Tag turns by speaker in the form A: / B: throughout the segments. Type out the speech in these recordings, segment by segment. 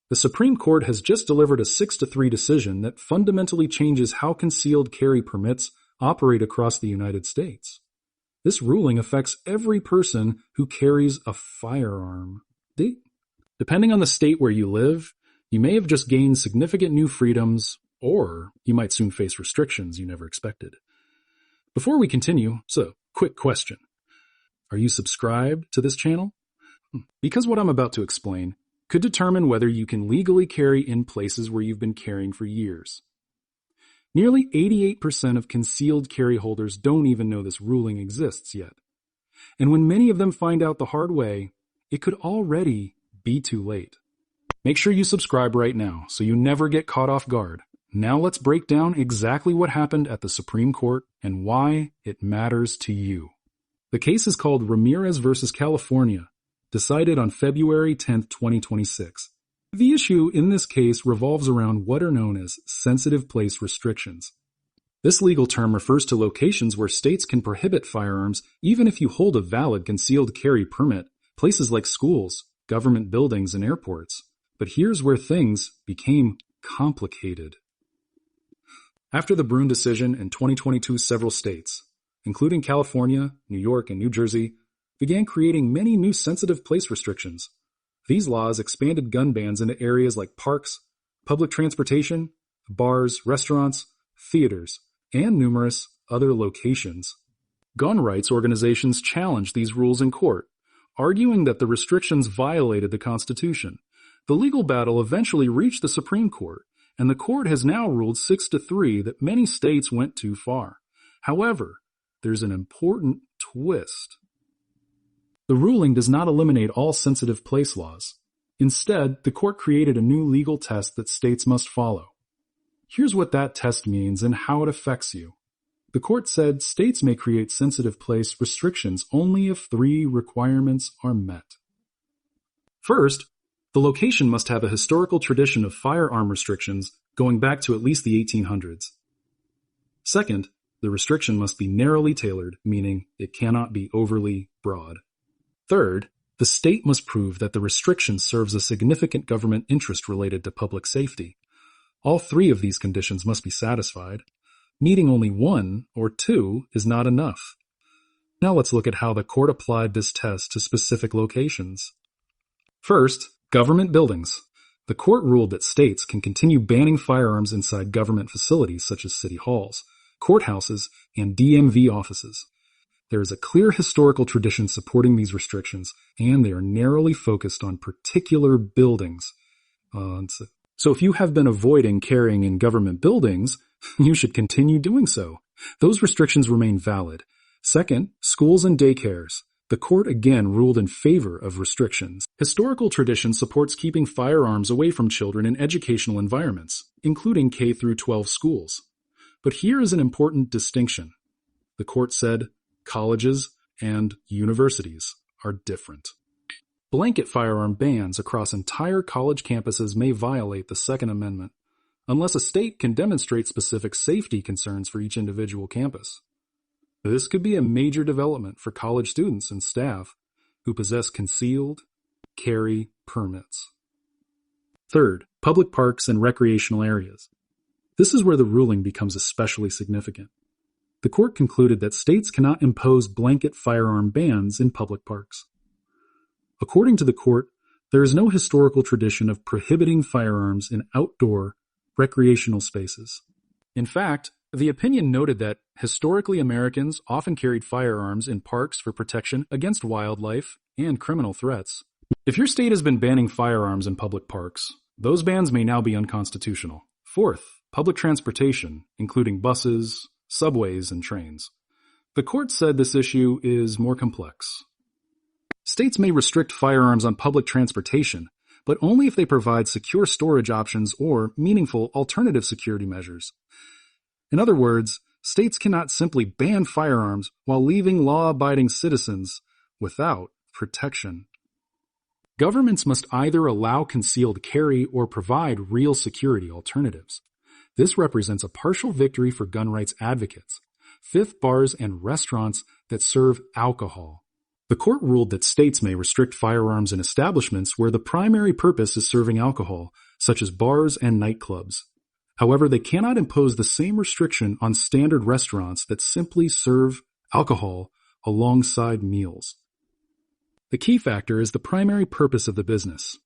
A: The Supreme Court has just delivered a 6-3 decision that fundamentally changes how concealed carry permits operate across the United States. This ruling affects every person who carries a firearm. Depending on the state where you live, you may have just gained significant new freedoms, or you might soon face restrictions you never expected. Before we continue, quick question. Are you subscribed to this channel? Because what I'm about to explain could determine whether you can legally carry in places where you've been carrying for years. Nearly 88% of concealed carry holders don't even know this ruling exists yet. And when many of them find out the hard way, it could already be too late. Make sure you subscribe right now so you never get caught off guard. Now let's break down exactly what happened at the Supreme Court and why it matters to you. The case is called Ramirez versus California, decided on February 10, 2026. The issue in this case revolves around what are known as sensitive place restrictions. This legal term refers to locations where states can prohibit firearms even if you hold a valid concealed carry permit, places like schools, government buildings, and airports. But here's where things became complicated. After the Brune decision in 2022, several states, including California, New York, and New Jersey, began creating many new sensitive place restrictions. These laws expanded gun bans into areas like parks, public transportation, bars, restaurants, theaters, and numerous other locations. Gun rights organizations challenged these rules in court, arguing that the restrictions violated the Constitution. The legal battle eventually reached the Supreme Court, and the court has now ruled 6-3 that many states went too far. However, there's an important twist. The ruling does not eliminate all sensitive place laws. Instead, the court created a new legal test that states must follow. Here's what that test means and how it affects you. The court said states may create sensitive place restrictions only if 3 requirements are met. First, the location must have a historical tradition of firearm restrictions going back to at least the 1800s. Second, the restriction must be narrowly tailored, meaning it cannot be overly broad. Third, the state must prove that the restriction serves a significant government interest related to public safety. All 3 of these conditions must be satisfied. Meeting only 1 or 2 is not enough. Now let's look at how the court applied this test to specific locations. First, government buildings. The court ruled that states can continue banning firearms inside government facilities such as city halls, courthouses, and DMV offices. There is a clear historical tradition supporting these restrictions, and they are narrowly focused on particular buildings. So if you have been avoiding carrying in government buildings, you should continue doing so. Those restrictions remain valid. Second, schools and daycares. The court again ruled in favor of restrictions. Historical tradition supports keeping firearms away from children in educational environments, including K-12 schools. But here is an important distinction. The court said colleges and universities are different. Blanket firearm bans across entire college campuses may violate the Second Amendment, unless a state can demonstrate specific safety concerns for each individual campus. This could be a major development for college students and staff who possess concealed carry permits. Third, public parks and recreational areas. This is where the ruling becomes especially significant. The court concluded that states cannot impose blanket firearm bans in public parks. According to the court, there is no historical tradition of prohibiting firearms in outdoor recreational spaces. In fact, the opinion noted that historically Americans often carried firearms in parks for protection against wildlife and criminal threats. If your state has been banning firearms in public parks, those bans may now be unconstitutional. Fourth, public transportation, including buses, subways, and trains. The court said this issue is more complex. States may restrict firearms on public transportation, but only if they provide secure storage options or meaningful alternative security measures. In other words, states cannot simply ban firearms while leaving law-abiding citizens without protection. Governments must either allow concealed carry or provide real security alternatives. This represents a partial victory for gun rights advocates. Fifth, bars and restaurants that serve alcohol. The court ruled that states may restrict firearms in establishments where the primary purpose is serving alcohol, such as bars and nightclubs. However, they cannot impose the same restriction on standard restaurants that simply serve alcohol alongside meals. The key factor is the primary purpose of the business.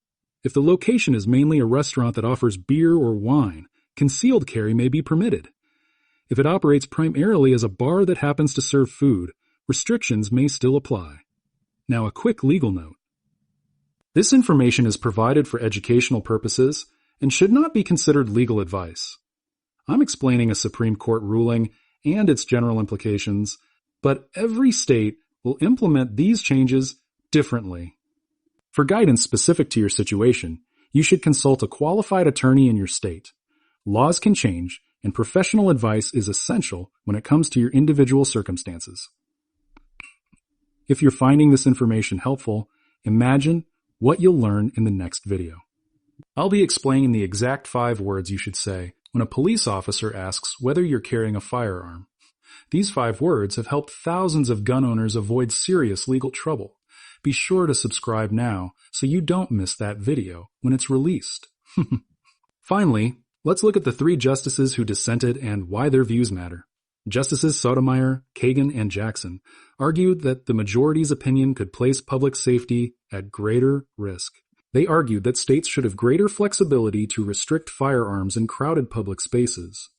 A: If the location is mainly a restaurant that offers beer or wine, concealed carry may be permitted. If it operates primarily as a bar that happens to serve food, restrictions may still apply. Now, a quick legal note. This information is provided for educational purposes and should not be considered legal advice. I'm explaining a Supreme Court ruling and its general implications, but every state will implement these changes differently. For guidance specific to your situation, you should consult a qualified attorney in your state. Laws can change, and professional advice is essential when it comes to your individual circumstances. If you're finding this information helpful, imagine what you'll learn in the next video. I'll be explaining the exact 5 words you should say when a police officer asks whether you're carrying a firearm. These 5 words have helped thousands of gun owners avoid serious legal trouble. Be sure to subscribe now so you don't miss that video when it's released. Finally, let's look at the 3 justices who dissented and why their views matter. Justices Sotomayor, Kagan, and Jackson argued that the majority's opinion could place public safety at greater risk. They argued that states should have greater flexibility to restrict firearms in crowded public spaces.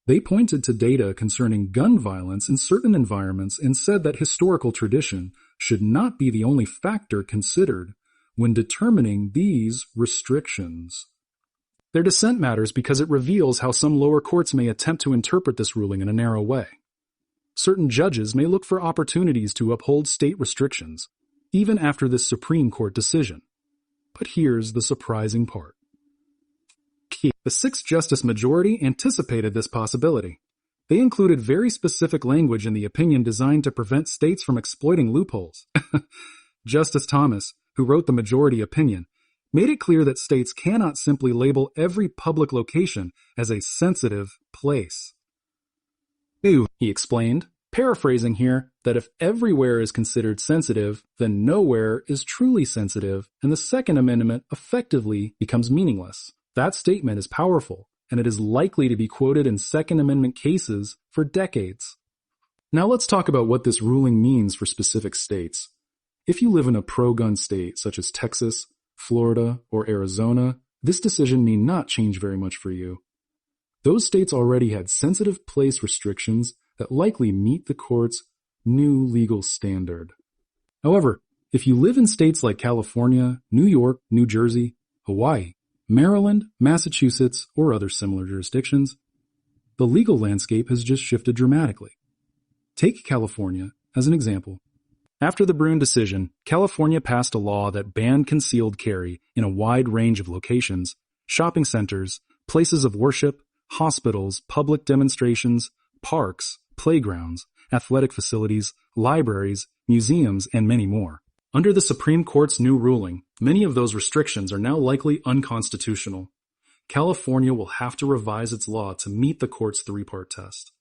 A: They pointed to data concerning gun violence in certain environments and said that historical tradition should not be the only factor considered when determining these restrictions. Their dissent matters because it reveals how some lower courts may attempt to interpret this ruling in a narrow way. Certain judges may look for opportunities to uphold state restrictions, even after this Supreme Court decision. But here's the surprising part. The 6-justice majority anticipated this possibility. They included very specific language in the opinion designed to prevent states from exploiting loopholes. Justice Thomas, who wrote the majority opinion, made it clear that states cannot simply label every public location as a sensitive place. He explained, paraphrasing here, that if everywhere is considered sensitive, then nowhere is truly sensitive, and the Second Amendment effectively becomes meaningless. That statement is powerful, and it is likely to be quoted in Second Amendment cases for decades. Now let's talk about what this ruling means for specific states. If you live in a pro-gun state such as Texas, Florida, or Arizona, this decision may not change very much for you. Those states already had sensitive place restrictions that likely meet the court's new legal standard. However, if you live in states like California, New York, New Jersey, Hawaii, Maryland, Massachusetts, or other similar jurisdictions, the legal landscape has just shifted dramatically. Take California as an example. After the Brune decision, California passed a law that banned concealed carry in a wide range of locations, shopping centers, places of worship, hospitals, public demonstrations, parks, playgrounds, athletic facilities, libraries, museums, and many more. Under the Supreme Court's new ruling, many of those restrictions are now likely unconstitutional. California will have to revise its law to meet the court's 3-part test.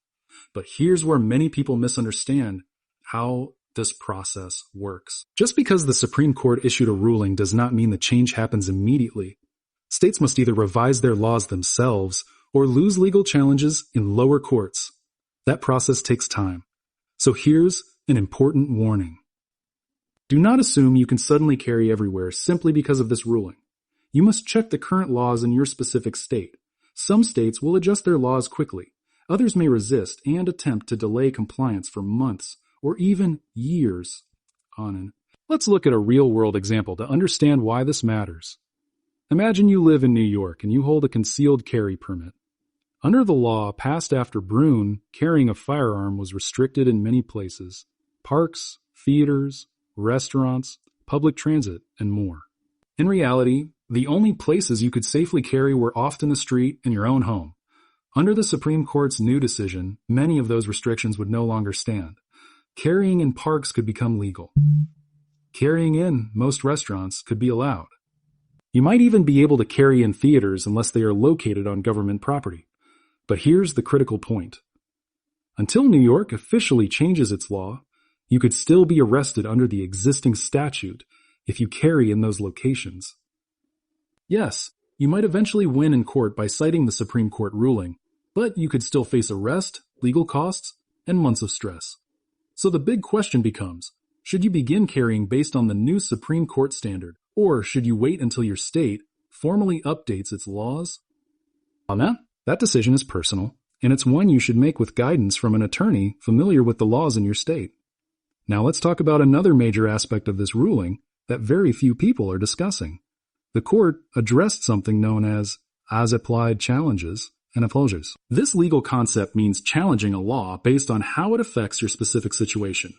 A: But here's where many people misunderstand how this process works. Just because the Supreme Court issued a ruling does not mean the change happens immediately. States must either revise their laws themselves or lose legal challenges in lower courts. That process takes time. So here's an important warning. Do not assume you can suddenly carry everywhere simply because of this ruling. You must check the current laws in your specific state. Some states will adjust their laws quickly. Others may resist and attempt to delay compliance for months or even years on end. Let's look at a real-world example to understand why this matters. Imagine you live in New York and you hold a concealed carry permit. Under the law passed after Brune, carrying a firearm was restricted in many places: parks, theaters, restaurants, public transit, and more. In reality, the only places you could safely carry were often the street and your own home. Under the Supreme Court's new decision, many of those restrictions would no longer stand. Carrying in parks could become legal. Carrying in most restaurants could be allowed. You might even be able to carry in theaters unless they are located on government property. But here's the critical point. Until New York officially changes its law, you could still be arrested under the existing statute if you carry in those locations. Yes, you might eventually win in court by citing the Supreme Court ruling, but you could still face arrest, legal costs, and months of stress. So the big question becomes, should you begin carrying based on the new Supreme Court standard, or should you wait until your state formally updates its laws? On that decision is personal, and it's one you should make with guidance from an attorney familiar with the laws in your state. Now let's talk about another major aspect of this ruling that very few people are discussing. The court addressed something known as applied challenges and apologies. This legal concept means challenging a law based on how it affects your specific situation.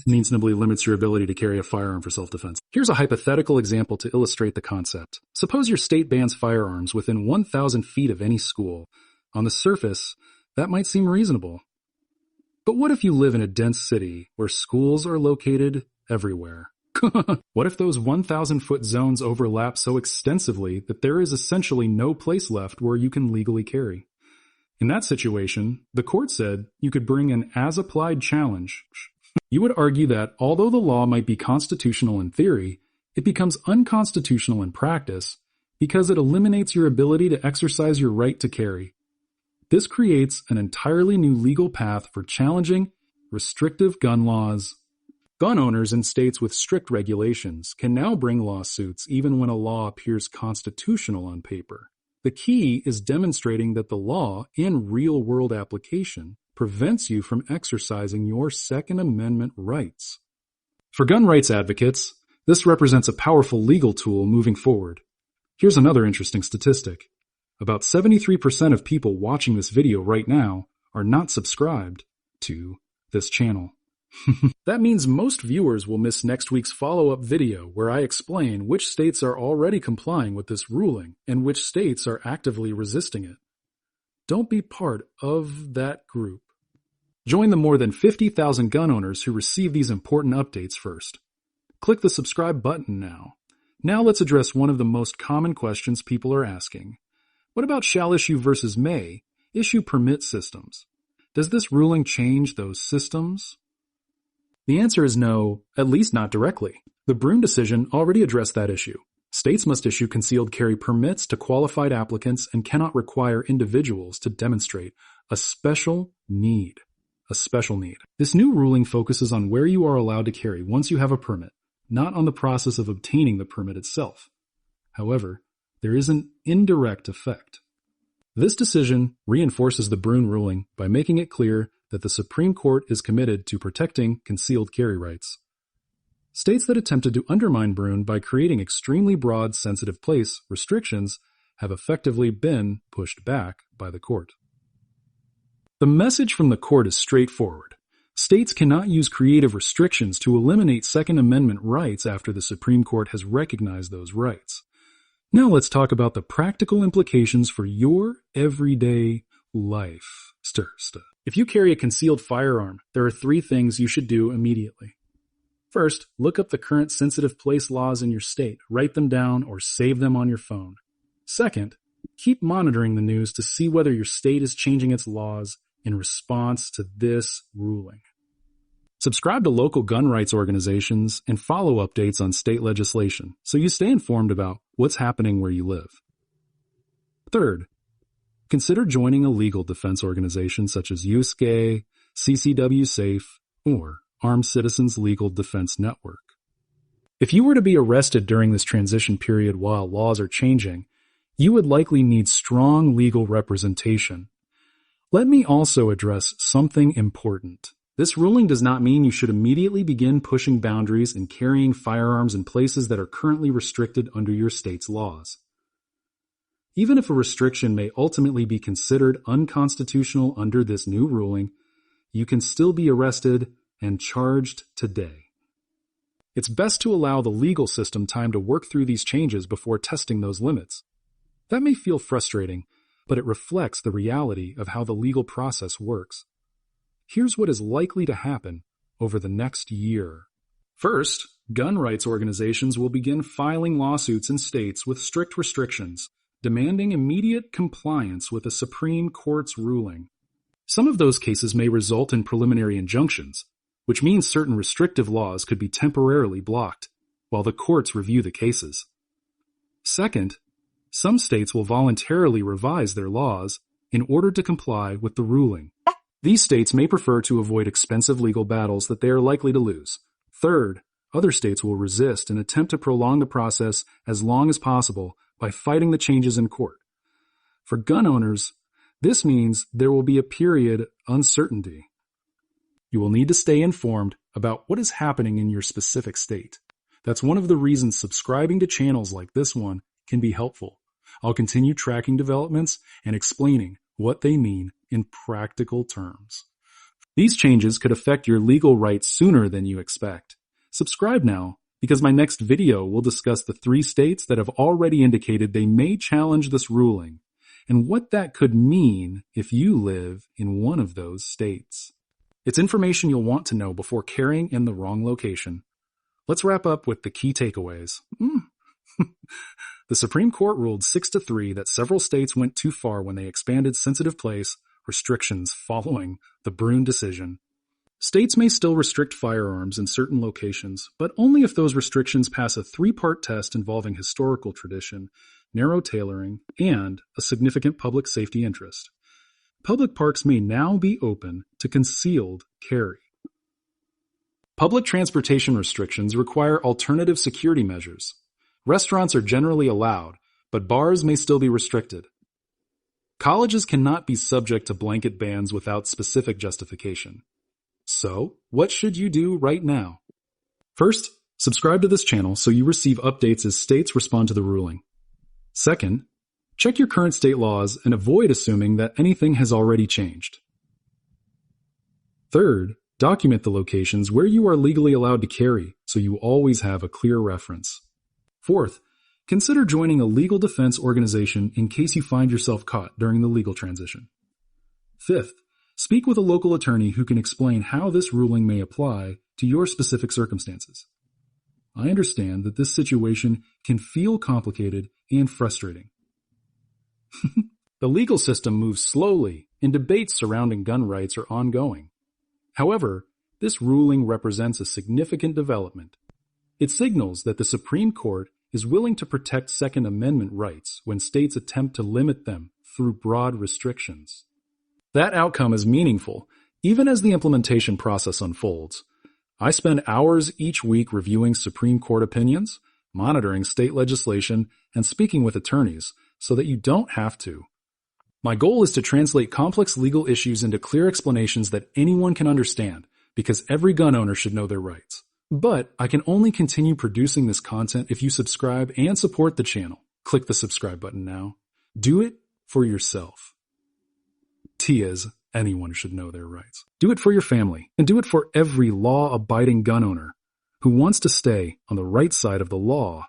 A: Reasonably limits your ability to carry a firearm for self-defense. Here's a hypothetical example to illustrate the concept. Suppose your state bans firearms within 1,000 feet of any school. On the surface, that might seem reasonable. But what if you live in a dense city where schools are located everywhere? What if those 1,000-foot zones overlap so extensively that there is essentially no place left where you can legally carry? In that situation, the court said you could bring an as-applied challenge. You would argue that although the law might be constitutional in theory, it becomes unconstitutional in practice because it eliminates your ability to exercise your right to carry. This creates an entirely new legal path for challenging restrictive gun laws. Gun owners in states with strict regulations can now bring lawsuits even when a law appears constitutional on paper. The key is demonstrating that the law, in real-world application, prevents you from exercising your Second Amendment rights. For gun rights advocates, this represents a powerful legal tool moving forward. Here's another interesting statistic. About 73% of people watching this video right now are not subscribed to this channel. That means most viewers will miss next week's follow-up video where I explain which states are already complying with this ruling and which states are actively resisting it. Don't be part of that group. Join the more than 50,000 gun owners who receive these important updates first. Click the subscribe button now. Now let's address one of the most common questions people are asking. What about shall issue versus may issue permit systems? Does this ruling change those systems? The answer is no, at least not directly. The Brune decision already addressed that issue. States must issue concealed carry permits to qualified applicants and cannot require individuals to demonstrate a special need. This new ruling focuses on where you are allowed to carry once you have a permit, not on the process of obtaining the permit itself. However, there is an indirect effect. This decision reinforces the Brune ruling by making it clear that the Supreme Court is committed to protecting concealed carry rights. States that attempted to undermine Brune by creating extremely broad sensitive place restrictions have effectively been pushed back by the court. The message from the court is straightforward. States cannot use creative restrictions to eliminate Second Amendment rights after the Supreme Court has recognized those rights. Now let's talk about the practical implications for your everyday life. If you carry a concealed firearm, there are 3 things you should do immediately. First, look up the current sensitive place laws in your state, write them down, or save them on your phone. Second, keep monitoring the news to see whether your state is changing its laws in response to this ruling. Subscribe to local gun rights organizations and follow updates on state legislation so you stay informed about what's happening where you live. Third, consider joining a legal defense organization such as USCA, CCW SAFE, or Armed Citizens Legal Defense Network. If you were to be arrested during this transition period while laws are changing, you would likely need strong legal representation. Let me also address something important. This ruling does not mean you should immediately begin pushing boundaries and carrying firearms in places that are currently restricted under your state's laws. Even if a restriction may ultimately be considered unconstitutional under this new ruling, you can still be arrested and charged today. It's best to allow the legal system time to work through these changes before testing those limits. That may feel frustrating, but it reflects the reality of how the legal process works. Here's what is likely to happen over the next year. First, gun rights organizations will begin filing lawsuits in states with strict restrictions, demanding immediate compliance with the Supreme Court's ruling. Some of those cases may result in preliminary injunctions, which means certain restrictive laws could be temporarily blocked while the courts review the cases. Second, some states will voluntarily revise their laws in order to comply with the ruling. These states may prefer to avoid expensive legal battles that they are likely to lose. Third, other states will resist and attempt to prolong the process as long as possible by fighting the changes in court. For gun owners, this means there will be a period of uncertainty. You will need to stay informed about what is happening in your specific state. That's one of the reasons subscribing to channels like this one can be helpful. I'll continue tracking developments and explaining what they mean in practical terms. These changes could affect your legal rights sooner than you expect. Subscribe now, because my next video will discuss the 3 states that have already indicated they may challenge this ruling, and what that could mean if you live in one of those states. It's information you'll want to know before carrying in the wrong location. Let's wrap up with the key takeaways. The Supreme Court ruled 6-3 that several states went too far when they expanded sensitive place restrictions following the Brune decision. States may still restrict firearms in certain locations, but only if those restrictions pass a 3-part test involving historical tradition, narrow tailoring, and a significant public safety interest. Public parks may now be open to concealed carry. Public transportation restrictions require alternative security measures. Restaurants are generally allowed, but bars may still be restricted. Colleges cannot be subject to blanket bans without specific justification. So, what should you do right now? First, subscribe to this channel so you receive updates as states respond to the ruling. Second, check your current state laws and avoid assuming that anything has already changed. Third, document the locations where you are legally allowed to carry so you always have a clear reference. Fourth, consider joining a legal defense organization in case you find yourself caught during the legal transition. Fifth, speak with a local attorney who can explain how this ruling may apply to your specific circumstances. I understand that this situation can feel complicated and frustrating. The legal system moves slowly, and debates surrounding gun rights are ongoing. However, this ruling represents a significant development. It signals that the Supreme Court is willing to protect Second Amendment rights when states attempt to limit them through broad restrictions. That outcome is meaningful, even as the implementation process unfolds. I spend hours each week reviewing Supreme Court opinions, monitoring state legislation, and speaking with attorneys so that you don't have to. My goal is to translate complex legal issues into clear explanations that anyone can understand, because every gun owner should know their rights. But I can only continue producing this content if you subscribe and support the channel. Click the subscribe button now. Do it for yourself. T.is anyone should know their rights. Do it for your family, and do it for every law-abiding gun owner who wants to stay on the right side of the law